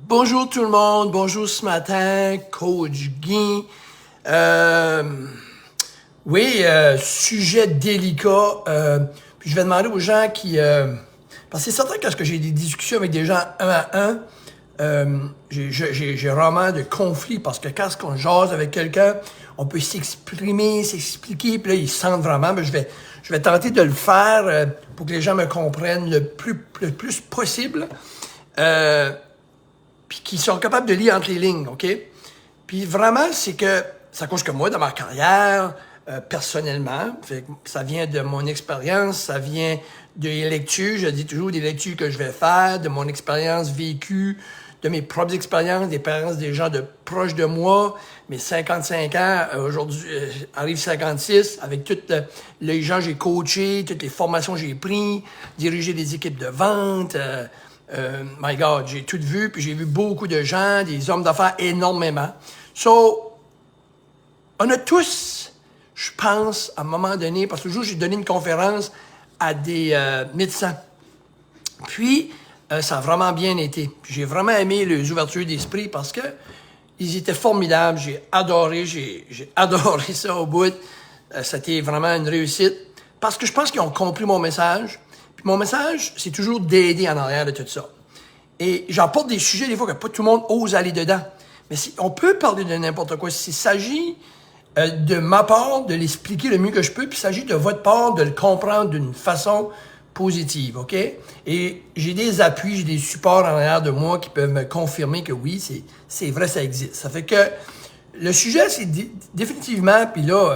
Bonjour tout le monde, bonjour ce matin, Coach Guy. Sujet délicat. Puis je vais demander aux gens qui... parce que c'est certain que quand j'ai des discussions avec des gens un à un, j'ai rarement de conflit parce que quand on jase avec quelqu'un, on peut s'exprimer, s'expliquer, puis là, ils sentent vraiment. Mais je vais tenter de le faire pour que les gens me comprennent le plus possible. Puis qu'ils sont capables de lire entre les lignes, OK? Puis vraiment, c'est que ça cause que moi, dans ma carrière, personnellement, ça vient de mon expérience, ça vient des lectures, je dis toujours des lectures que je vais faire, de mon expérience vécue, de mes propres expériences, des expériences des gens de proches de moi, mes 55 ans, aujourd'hui, arrive 56, avec toutes les gens que j'ai coachés, toutes les formations que j'ai prises, diriger des équipes de vente, my God, j'ai tout vu, puis j'ai vu beaucoup de gens, des hommes d'affaires énormément. So, on a tous, je pense, à un moment donné, parce que le jour où j'ai donné une conférence à des médecins, puis ça a vraiment bien été. Puis j'ai vraiment aimé les ouvertures d'esprit parce que ils étaient formidables, j'ai adoré ça au bout. C'était vraiment une réussite, parce que je pense qu'ils ont compris mon message. Puis mon message, c'est toujours d'aider en arrière de tout ça. Et j'apporte des sujets, des fois, que pas tout le monde ose aller dedans. Mais on peut parler de n'importe quoi. S'il s'agit de ma part, de l'expliquer le mieux que je peux, puis il s'agit de votre part, de le comprendre d'une façon positive, OK? Et j'ai des appuis, j'ai des supports en arrière de moi qui peuvent me confirmer que oui, c'est vrai, ça existe. Ça fait que le sujet, c'est définitivement, puis là...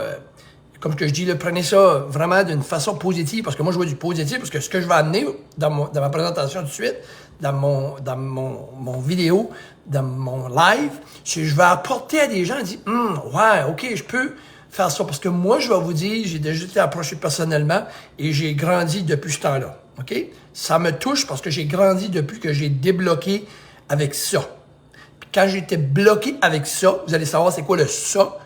comme que je dis, là, prenez ça vraiment d'une façon positive, parce que moi, je vois du positif, parce que ce que je vais amener dans ma présentation tout de suite, dans mon vidéo, dans mon live, c'est que je vais apporter à des gens, dire, ouais, OK, je peux faire ça, parce que moi, je vais vous dire, j'ai déjà été approché personnellement, et j'ai grandi depuis ce temps-là, OK? Ça me touche, parce que j'ai grandi depuis que j'ai débloqué avec ça. Puis quand j'étais bloqué avec ça, vous allez savoir c'est quoi le ça,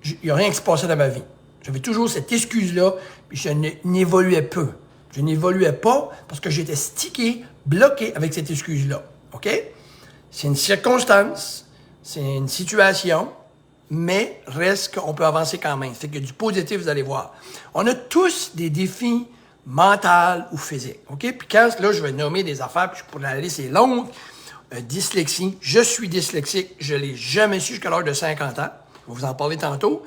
il n'y a rien qui se passait dans ma vie. J'avais toujours cette excuse-là, puis je n'évoluais peu. Je n'évoluais pas parce que j'étais stické, bloqué avec cette excuse-là. OK? C'est une circonstance, c'est une situation, mais reste qu'on peut avancer quand même. C'est que du positif, vous allez voir. On a tous des défis mentaux ou physiques. OK? Puis quand, là, je vais nommer des affaires, puis je pourrais aller, c'est long. Dyslexie. Je suis dyslexique. Je ne l'ai jamais su jusqu'à l'âge de 50 ans. Je vais vous en parler tantôt.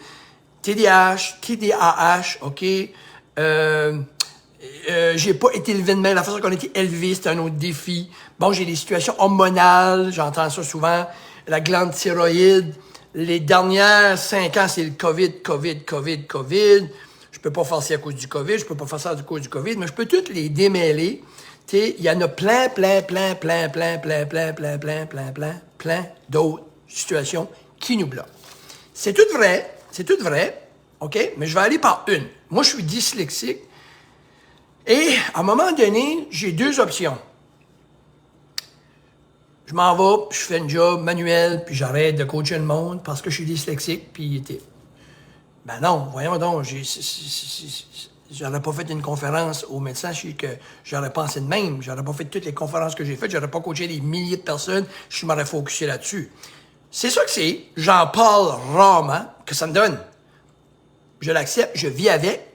TDAH, OK? J'ai pas été élevé de même. La façon qu'on a été élevé, c'est un autre défi. Bon, j'ai des situations hormonales, j'entends ça souvent. La glande thyroïde. Les dernières 5 ans, c'est le COVID. Je peux pas faire ça à cause du COVID, je peux pas faire ça à cause du COVID, mais je peux toutes les démêler. Tu sais, il y en a plein d'autres situations qui nous bloquent. C'est tout vrai, OK? Mais je vais aller par une. Moi, je suis dyslexique. Et, à un moment donné, j'ai deux options. Je m'en vais, je fais une job manuel, puis j'arrête de coacher le monde parce que je suis dyslexique, puis... Ben non, voyons donc, j'aurais pas fait une conférence au médecin, je sais que j'aurais pensé de même. J'aurais pas fait toutes les conférences que j'ai faites, j'aurais pas coaché des milliers de personnes, je m'aurais focusé là-dessus. C'est ça que c'est. J'en parle rarement, que ça me donne. Je l'accepte, je vis avec.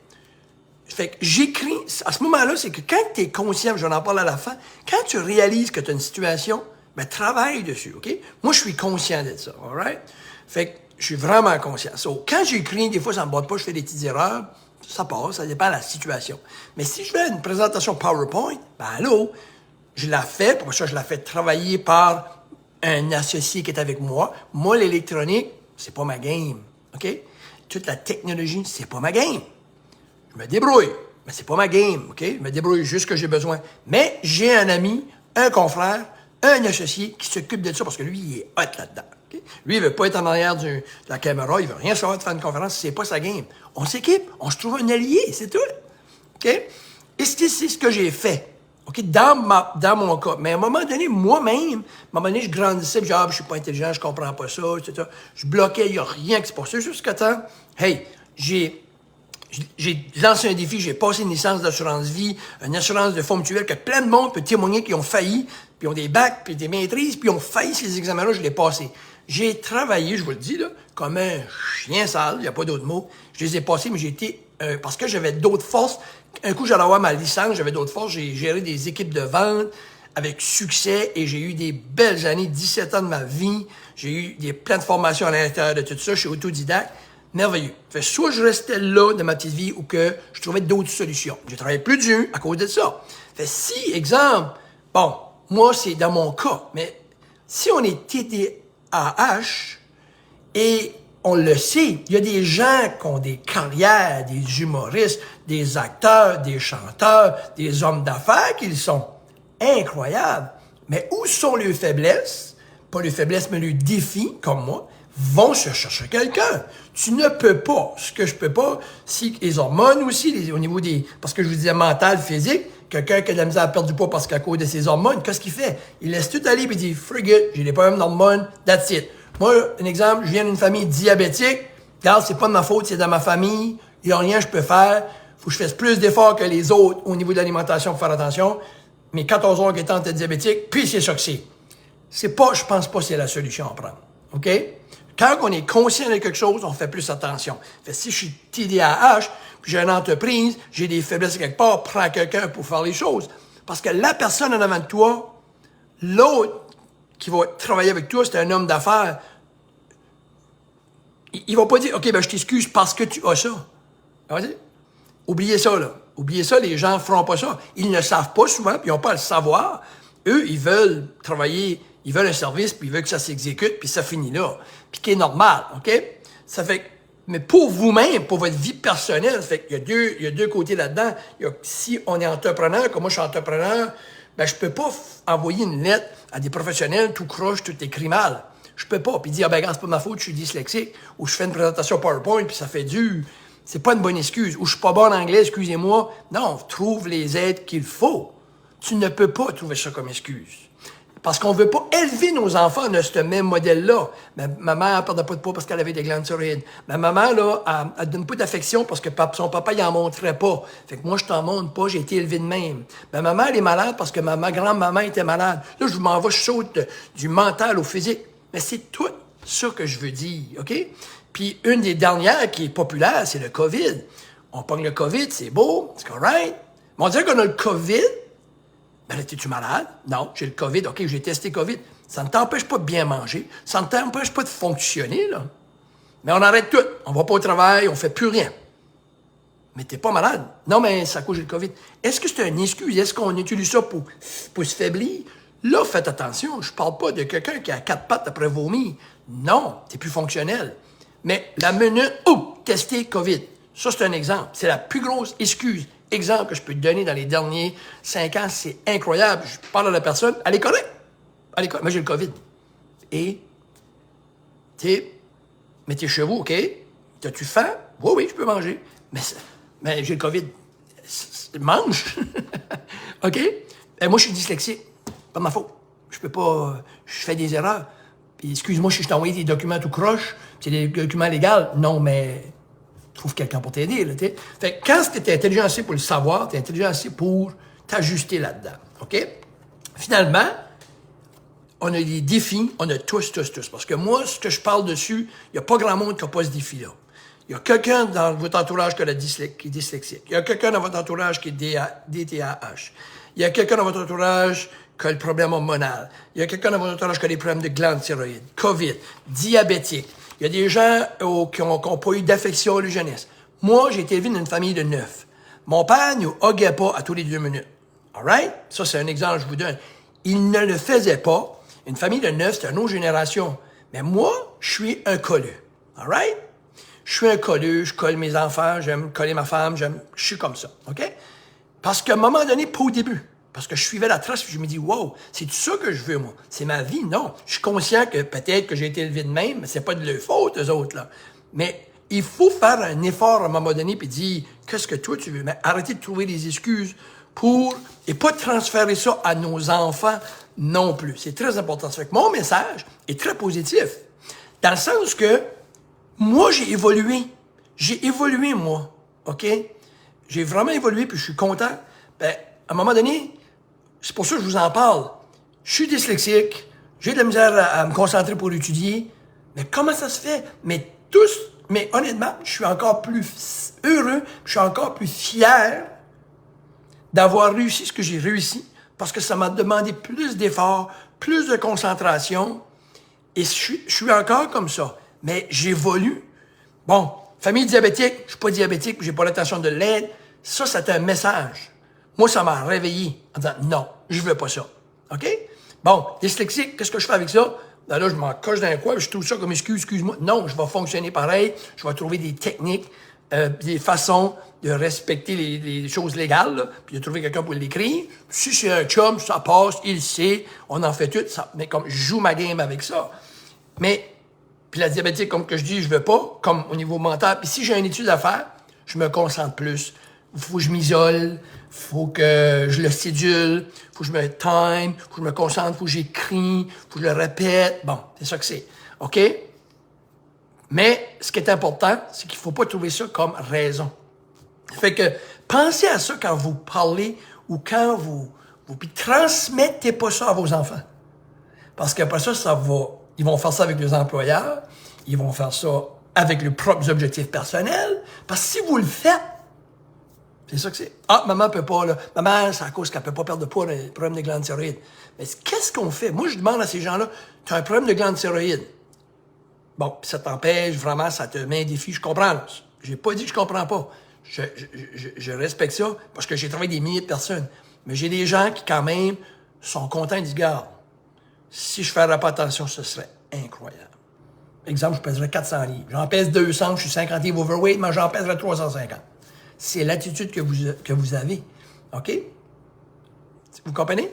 Fait que j'écris. À ce moment-là, c'est que quand tu es conscient, je vais en parler à la fin, quand tu réalises que tu as une situation, ben travaille dessus, OK? Moi, je suis conscient de ça, all right? Fait que je suis vraiment conscient. So, quand j'écris, des fois, ça me botte pas, je fais des petites erreurs. Ça passe, ça dépend de la situation. Mais si je fais une présentation PowerPoint, ben allô, je la fais, pour ça, je la fais travailler par un associé qui est avec moi. Moi, l'électronique, c'est pas ma game, OK? Toute la technologie, c'est pas ma game. Je me débrouille, mais c'est pas ma game, OK? Je me débrouille juste ce que j'ai besoin. Mais j'ai un ami, un confrère, un associé qui s'occupe de ça parce que lui, il est hot là-dedans. Okay? Lui, il veut pas être en arrière de la caméra, il veut rien savoir de faire une conférence, c'est pas sa game. On s'équipe, on se trouve un allié, c'est tout. OK? Et c'est ce que j'ai fait. OK, dans mon cas. Mais à un moment donné, moi-même, à un moment donné, je grandissais, puis je suis pas intelligent, je comprends pas ça, etc. Je bloquais, il y a rien qui se passait jusqu'à temps. Hey, j'ai lancé un défi, j'ai passé une licence d'assurance vie, une assurance de fonds mutuels que plein de monde peut témoigner qu'ils ont failli, puis ils ont des bacs, puis des maîtrises, puis ils ont failli ces examens-là, je l'ai passé. J'ai travaillé, je vous le dis, là, comme un chien sale, il n'y a pas d'autre mot. Je les ai passés, mais j'ai été, parce que j'avais d'autres forces. Un coup, j'allais avoir ma licence, j'avais d'autres forces, j'ai géré des équipes de vente avec succès et j'ai eu des belles années, 17 ans de ma vie. J'ai eu des plans de formation à l'intérieur de tout ça, je suis autodidacte. Merveilleux. Fait soit je restais là dans ma petite vie ou que je trouvais d'autres solutions. J'ai travaillé plus dur à cause de ça. Fait si, exemple, bon, moi, c'est dans mon cas, mais si on est TDAH et on le sait, il y a des gens qui ont des carrières, des humoristes, des acteurs, des chanteurs, des hommes d'affaires qui sont incroyables. Mais où sont leurs faiblesses? Pas les faiblesses, mais les défis, comme moi, vont se chercher quelqu'un. Tu ne peux pas. Ce que je peux pas, si les hormones aussi, au niveau des... Parce que je vous disais mental, physique, quelqu'un qui a de la misère à perdre du poids parce qu'à cause de ses hormones, qu'est-ce qu'il fait? Il laisse tout aller et il dit, frigate, j'ai des problèmes d'hormones, that's it. Moi, un exemple, je viens d'une famille diabétique. Regarde, c'est pas de ma faute, c'est dans ma famille. Il n'y a rien que je peux faire. Faut que je fasse plus d'efforts que les autres au niveau de l'alimentation pour faire attention. Mes 14 ans qui étaient diabétiques, puis c'est ça que c'est. C'est pas, je pense pas que c'est la solution à prendre. OK? Quand on est conscient de quelque chose, on fait plus attention. Fait si je suis TDAH, puis j'ai une entreprise, j'ai des faiblesses quelque part, prends quelqu'un pour faire les choses. Parce que la personne en avant de toi, l'autre qui va travailler avec toi, c'est un homme d'affaires. Il va pas dire, OK, ben je t'excuse parce que tu as ça. Oubliez ça, là. Oubliez ça, les gens ne feront pas ça. Ils ne savent pas souvent, puis ils n'ont pas à le savoir. Eux, ils veulent travailler, ils veulent un service, puis ils veulent que ça s'exécute, puis ça finit là. Puis qui est normal, OK? Ça fait que, mais pour vous-même, pour votre vie personnelle, ça fait qu'il y a deux côtés là-dedans. Si on est entrepreneur, comme moi je suis entrepreneur, ben je peux pas envoyer une lettre à des professionnels tout croche, tout écrit mal. Je peux pas. Puis dire, ah ben regarde, c'est pas ma faute, je suis dyslexique, ou je fais une présentation PowerPoint, puis ça fait dur. C'est pas une bonne excuse. Ou je suis pas bon en anglais, excusez-moi. Non, trouve les aides qu'il faut. Tu ne peux pas trouver ça comme excuse. Parce qu'on veut pas élever nos enfants de ce même modèle-là. Ma mère ne perdait pas de poids parce qu'elle avait des glandes thyroïdes. Ma maman, là, elle donne pas d'affection parce que son papa, il en montrait pas. Fait que moi, je t'en montre pas, j'ai été élevé de même. Ma maman, elle est malade parce que ma grand-maman était malade. Là, je m'en vais, je saute du mental au physique. Mais c'est tout ça que je veux dire, OK? Puis une des dernières qui est populaire, c'est le COVID. On pogne le COVID, c'est beau, c'est correct. Mais on dirait qu'on a le COVID. Ben là, t'es-tu malade? Non, j'ai le COVID. OK, j'ai testé COVID. Ça ne t'empêche pas de bien manger. Ça ne t'empêche pas de fonctionner, là. Mais on arrête tout. On va pas au travail, on fait plus rien. Mais t'es pas malade. Non, mais ça cause j'ai le COVID. Est-ce que c'est une excuse? Est-ce qu'on utilise ça pour se faiblir? Là, faites attention. Je parle pas de quelqu'un qui a 4 pattes après vomi. Non, t'es plus fonctionnel. Mais la minute, tester COVID. Ça, c'est un exemple. C'est la plus grosse excuse. Exemple que je peux te donner dans les derniers 5 ans, c'est incroyable. Je parle à la personne, elle est correcte. Elle est correcte. Moi, j'ai le COVID. Et, mais tes chevaux, OK? T'as-tu faim? Oui, je peux manger. Mais j'ai le COVID. Mange. OK? Et moi, je suis dyslexique. Pas de ma faute. Je peux pas... Je fais des erreurs. Puis, excuse-moi si je t'ai envoyé des documents tout croche. C'est des documents légaux. Non, mais... trouve quelqu'un pour t'aider, là, t'sais. Fait que quand t'es intelligent assez pour le savoir, t'es intelligent assez pour t'ajuster là-dedans, OK? Finalement, on a des défis, on a tous. Parce que moi, ce que je parle dessus, il n'y a pas grand monde qui n'a pas ce défi-là. Il y a quelqu'un dans votre entourage qui est dyslexique. Il y a quelqu'un dans votre entourage qui est DTAH. Il y a quelqu'un dans votre entourage qui a le problème hormonal. Il y a quelqu'un dans votre entourage qui a des problèmes de glandes thyroïdes, COVID, diabétique. Il y a des gens qui n'ont pas eu d'affection à la jeunesse. Moi, j'ai été élevé dans une famille de 9. Mon père ne hoguait pas à tous les 2 minutes. All right? Ça, c'est un exemple que je vous donne. Il ne le faisait pas. Une famille de 9, c'est une autre génération. Mais moi, je suis un colleux. All right? Je suis un colleux, je colle mes enfants, j'aime coller ma femme, je suis comme ça. OK? Parce qu'à un moment donné, pas au début. Parce que je suivais la trace, puis je me dis, wow, c'est ça que je veux, moi. C'est ma vie, non. Je suis conscient que peut-être que j'ai été élevé de même, mais c'est pas de leur faute, eux autres, là. Mais il faut faire un effort à un moment donné, puis dire, qu'est-ce que toi tu veux? Mais arrêtez de trouver des excuses et pas transférer ça à nos enfants non plus. C'est très important. Ça fait que mon message est très positif. Dans le sens que, moi, j'ai évolué. J'ai évolué, moi. OK? J'ai vraiment évolué, puis je suis content. Ben, à un moment donné, c'est pour ça que je vous en parle. je suis dyslexique, j'ai de la misère à me concentrer pour étudier, mais comment ça se fait? Mais honnêtement, je suis encore plus heureux, je suis encore plus fier d'avoir réussi ce que j'ai réussi, parce que ça m'a demandé plus d'efforts, plus de concentration, et je suis encore comme ça. Mais j'évolue. Bon, famille diabétique, je suis pas diabétique, j'ai pas l'intention de l'être. Ça, c'est un message. Moi, ça m'a réveillé en disant, non, je veux pas ça. OK? Bon, dyslexique, qu'est-ce que je fais avec ça? Ben là, je m'en coche dans un coin, je trouve ça comme excuse-moi. Non, je vais fonctionner pareil. Je vais trouver des techniques, des façons de respecter les choses légales, là, puis de trouver quelqu'un pour l'écrire. Si c'est un chum, ça passe, il sait, on en fait tout, ça, mais comme je joue ma game avec ça. Mais, puis la diabétique, comme que je dis, je veux pas, comme au niveau mental. Puis si j'ai une étude à faire, je me concentre plus. Il faut que je m'isole, faut que je le sédule, faut que je me time, faut que je me concentre, faut que j'écris, faut que je le répète. Bon, c'est ça que c'est. OK? Mais ce qui est important, c'est qu'il faut pas trouver ça comme raison. Fait que pensez à ça quand vous parlez ou quand puis transmettez pas ça à vos enfants. Parce qu'après ça, ils vont faire ça avec les employeurs, ils vont faire ça avec leurs propres objectifs personnels. Parce que si vous le faites, c'est ça que c'est. Ah, maman peut pas, là. Maman, c'est à cause qu'elle peut pas perdre de poids, elle a un problème de glande thyroïde. Mais qu'est-ce qu'on fait? Moi, je demande à ces gens-là, tu as un problème de glande thyroïde. Bon, ça t'empêche, vraiment, ça te met un défi. Je comprends, là. J'ai pas dit que je comprends pas. Je respecte ça parce que j'ai travaillé avec des milliers de personnes. Mais j'ai des gens qui, quand même, sont contents et disent, regarde, si je ferais pas attention, ce serait incroyable. Exemple, je pèserais 400 livres. J'en pèse 200, je suis 50 livres overweight, mais j'en pèserais 350. C'est l'attitude que vous avez. OK? Vous comprenez?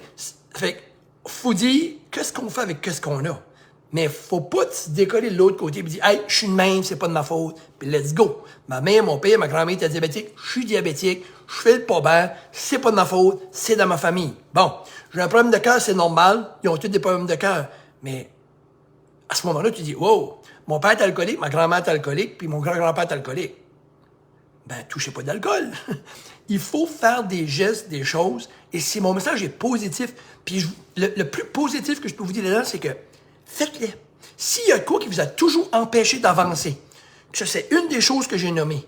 Fait que, faut dire, qu'est-ce qu'on fait avec qu'est-ce qu'on a? Mais faut pas se décoller de l'autre côté et dire, hey, je suis de même, c'est pas de ma faute. Puis let's go. Ma mère, mon père, ma grand-mère était diabétique, je suis diabétique, je fais le pas bien, c'est pas de ma faute, c'est dans ma famille. Bon, j'ai un problème de cœur, c'est normal, ils ont tous des problèmes de cœur. Mais à ce moment-là, tu dis, wow, mon père est alcoolique, ma grand-mère est alcoolique, puis mon grand-grand-père est alcoolique. Ben, touchez pas d'alcool. Il faut faire des gestes, des choses, et si mon message est positif, puis le plus positif que je peux vous dire là-dedans, c'est que faites-les. S'il y a quoi qui vous a toujours empêché d'avancer, que c'est une des choses que j'ai nommées,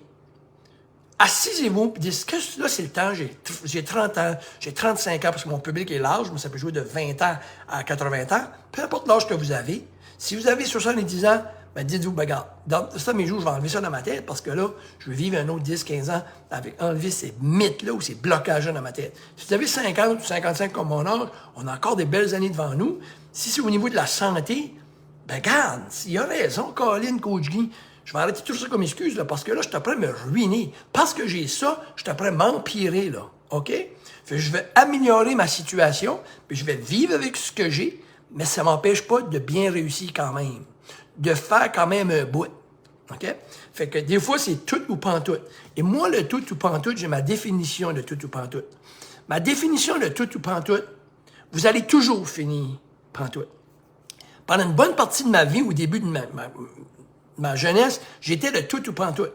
assisez-vous et dites que là, c'est le temps, j'ai 30 ans, j'ai 35 ans, parce que mon public est large, mais ça peut jouer de 20 ans à 80 ans, peu importe l'âge que vous avez. Si vous avez 70 ans, ben dites-vous, ben regarde, dans ça mes jours, je vais enlever ça dans ma tête, parce que là, je veux vivre un autre 10, 15 ans avec enlever ces mythes-là ou ces blocages-là dans ma tête. Si vous avez 50 ou 55 comme mon âge, on a encore des belles années devant nous. Si c'est au niveau de la santé, ben regarde, s'il a raison, Colin, Coach Guy, je vais arrêter tout ça comme excuse, là, parce que là, je suis prêt à me ruiner. Parce que j'ai ça, je suis prêt à m'empirer, là. OK? Fait que je vais améliorer ma situation, puis je vais vivre avec ce que j'ai, mais ça m'empêche pas de bien réussir quand même. De faire quand même un bout. OK? Fait que des fois, c'est tout ou pantoute. Et moi, le tout ou pantoute, j'ai ma définition de tout ou pantoute. Ma définition de tout ou pantoute, vous allez toujours finir pantoute. Pendant une bonne partie de ma vie, au début de ma jeunesse, j'étais le tout ou pantoute.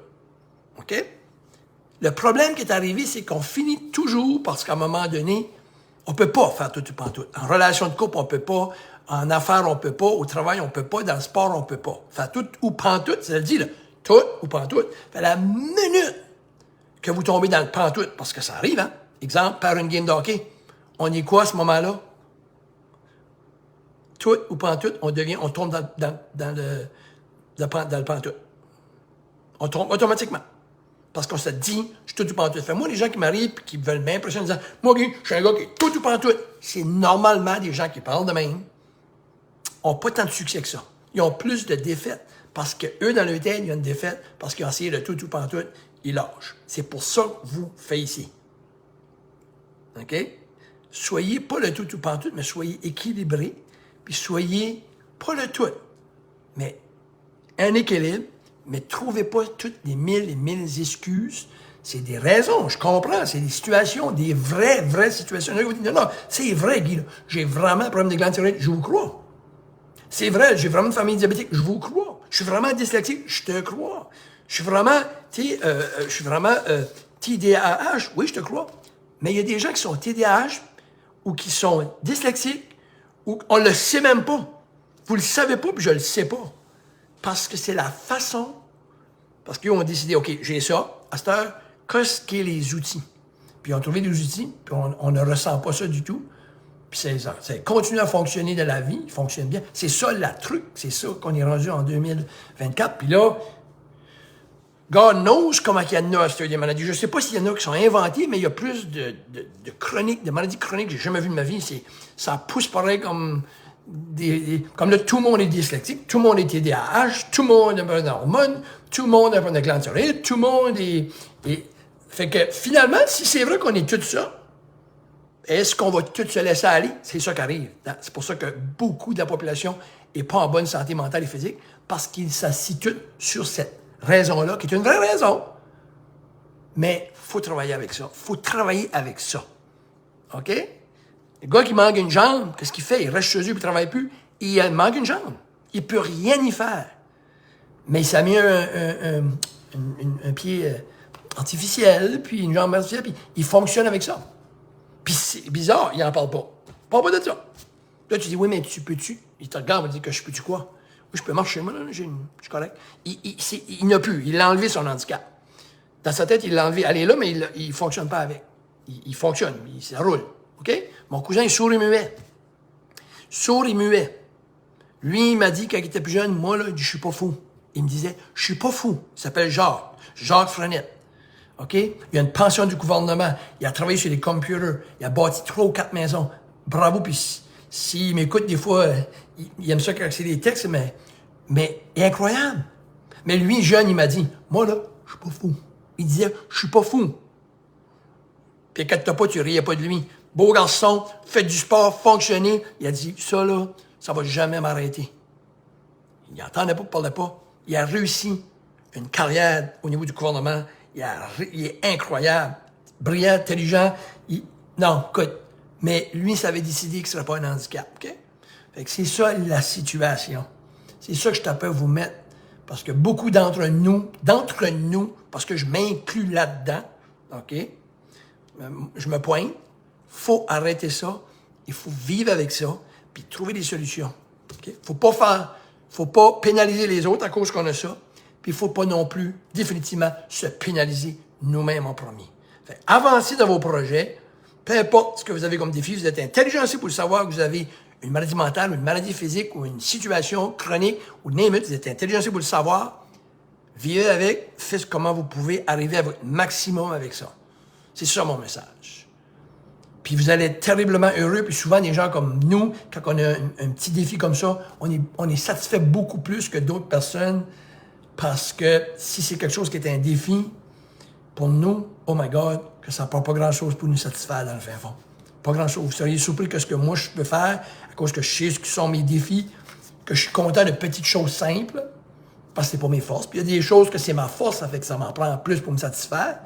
OK? Le problème qui est arrivé, c'est qu'on finit toujours parce qu'à un moment donné, on peut pas faire tout ou pantoute. En relation de couple, on peut pas. En affaires, on peut pas. Au travail, on peut pas. Dans le sport, on peut pas. Faire tout ou pantoute, ça le dit, là. Tout ou pantoute. Fait la minute que vous tombez dans le pantoute, parce que ça arrive, hein. Exemple, par une game de hockey. On est quoi à ce moment-là? Tout ou pantoute, on tombe dans le pantoute. On tombe automatiquement. Parce qu'on se dit, je suis tout ou pantoute. Fait moi, les gens qui m'arrivent et qui veulent m'impressionner en disant, moi, je suis un gars qui est tout ou pantoute. C'est normalement des gens qui parlent de même, n'ont pas tant de succès que ça. Ils ont plus de défaites. Parce que eux, dans leur tête, il y a une défaite. Parce qu'ils ont essayé le tout ou pantoute, ils lâchent. C'est pour ça que vous faites ici. OK? Soyez pas le tout ou pantoute, mais soyez équilibré. Puis soyez pas le tout, mais un équilibre. Mais trouvez pas toutes les mille et mille excuses. C'est des raisons, je comprends. C'est des situations, des vraies situations. Vous dites, non, c'est vrai, Guy. J'ai vraiment un problème de glande thyroïde, je vous crois. C'est vrai, j'ai vraiment une famille diabétique, je vous crois. Je suis vraiment dyslexique, je te crois. Je suis vraiment, TDAH, oui, je te crois. Mais il y a des gens qui sont TDAH ou qui sont dyslexiques ou on le sait même pas. Vous le savez pas, puis je le sais pas. Parce que c'est la façon, parce qu'ils ont décidé, OK, j'ai ça, à cette heure, qu'est-ce qu'est les outils? Puis ils ont trouvé des outils, puis on ne ressent pas ça du tout. Puis c'est continuer à fonctionner de la vie, il fonctionne bien. C'est ça le truc, c'est ça qu'on est rendu en 2024. Puis là, God knows comment il y en a des maladies. Je ne sais pas s'il y en a qui sont inventées, mais il y a plus de chroniques, de maladies chroniques que j'ai jamais vues de ma vie. Ça pousse pareil comme comme là, tout le monde est dyslexique, tout le monde est TDAH, tout le monde a un hormone, tout le monde a un glande thyroïde, tout le monde est... Fait que finalement, si c'est vrai qu'on est tout ça, est-ce qu'on va tout se laisser aller? C'est ça qui arrive. C'est pour ça que beaucoup de la population n'est pas en bonne santé mentale et physique, parce qu'ils s'assient tous sur cette raison-là, qui est une vraie raison. Mais il faut travailler avec ça. Il faut travailler avec ça. OK? Le gars qui manque une jambe, qu'est-ce qu'il fait? Il reste chez eux et il ne travaille plus. Il manque une jambe. Il ne peut rien y faire. Mais il s'est mis un pied artificiel, puis une jambe artificielle, puis il fonctionne avec ça. Puis c'est bizarre, il n'en parle pas. Il parle pas de ça. Là, tu dis, oui, mais tu peux-tu? Il te regarde, il dit que je peux-tu quoi? Oui, je peux marcher, moi, là, je suis correct. Il n'a plus, il l'a enlevé son handicap. Dans sa tête, il l'a enlevé. Elle est là, mais il ne fonctionne pas avec. Il fonctionne, ça roule. OK? Mon cousin est sourd et muet. Sourd et muet. Lui, il m'a dit, quand il était plus jeune, moi, là, il dit, je suis pas fou. Il me disait, je suis pas fou. Il s'appelle Jacques. Jacques Frenette. OK? Il a une pension du gouvernement. Il a travaillé sur les computers. Il a bâti 3 ou 4 maisons. Bravo. Puis s'il m'écoute des fois, il aime ça quand c'est des textes, mais incroyable. Mais lui, jeune, il m'a dit, moi, là, je suis pas fou. Il disait, je suis pas fou. Puis inquiète-toi pas, tu riais pas de lui. Beau garçon, fait du sport, fonctionner. Il a dit, ça là, ça va jamais m'arrêter. Il n'entendait pas, il parlait pas. Il a réussi une carrière au niveau du gouvernement. Il est incroyable, brillant, intelligent. Non, écoute, mais lui, ça avait décidé que ce ne serait pas un handicap, OK? Fait que c'est ça la situation. C'est ça que je t'appelle vous mettre. Parce que beaucoup d'entre nous, parce que je m'inclus là-dedans, OK? Je me pointe. Faut arrêter ça. Il faut vivre avec ça, puis trouver des solutions. Okay? Faut pas pénaliser les autres à cause qu'on a ça, puis il faut pas non plus, définitivement, se pénaliser nous-mêmes en premier. Fait, avancez dans vos projets, peu importe ce que vous avez comme défi, vous êtes intelligent aussi pour le savoir que vous avez une maladie mentale, une maladie physique, ou une situation chronique, ou name it, vous êtes intelligent aussi pour le savoir. Vivez avec, faites comment vous pouvez arriver à votre maximum avec ça. C'est ça mon message. Puis vous allez être terriblement heureux. Puis souvent, des gens comme nous, quand on a un petit défi comme ça, on est satisfait beaucoup plus que d'autres personnes parce que si c'est quelque chose qui est un défi, pour nous, oh my God, que ça ne prend pas grand-chose pour nous satisfaire dans le fin fond. Pas grand-chose. Vous seriez surpris que ce que moi je peux faire, à cause que je sais ce qui sont mes défis, que je suis content de petites choses simples, parce que c'est pas mes forces. Puis il y a des choses que c'est ma force, ça fait que ça m'en prend plus pour me satisfaire.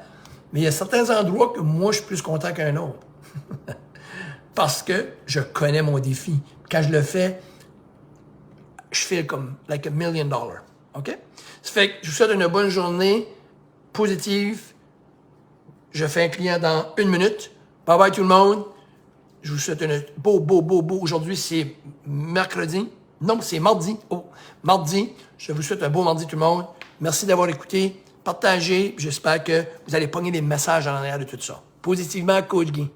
Mais il y a certains endroits que moi, je suis plus content qu'un autre. Parce que je connais mon défi. Quand je le fais, je fais comme like $1 million. OK? Ça fait que je vous souhaite une bonne journée positive. Je fais un client dans 1 minute. Bye bye tout le monde. Je vous souhaite une beau. Aujourd'hui, c'est mercredi. Non, c'est mardi. Oh, mardi. Je vous souhaite un beau mardi tout le monde. Merci d'avoir écouté. Partagez. J'espère que vous allez pogner des messages en arrière de tout ça. Positivement, Coach Guy.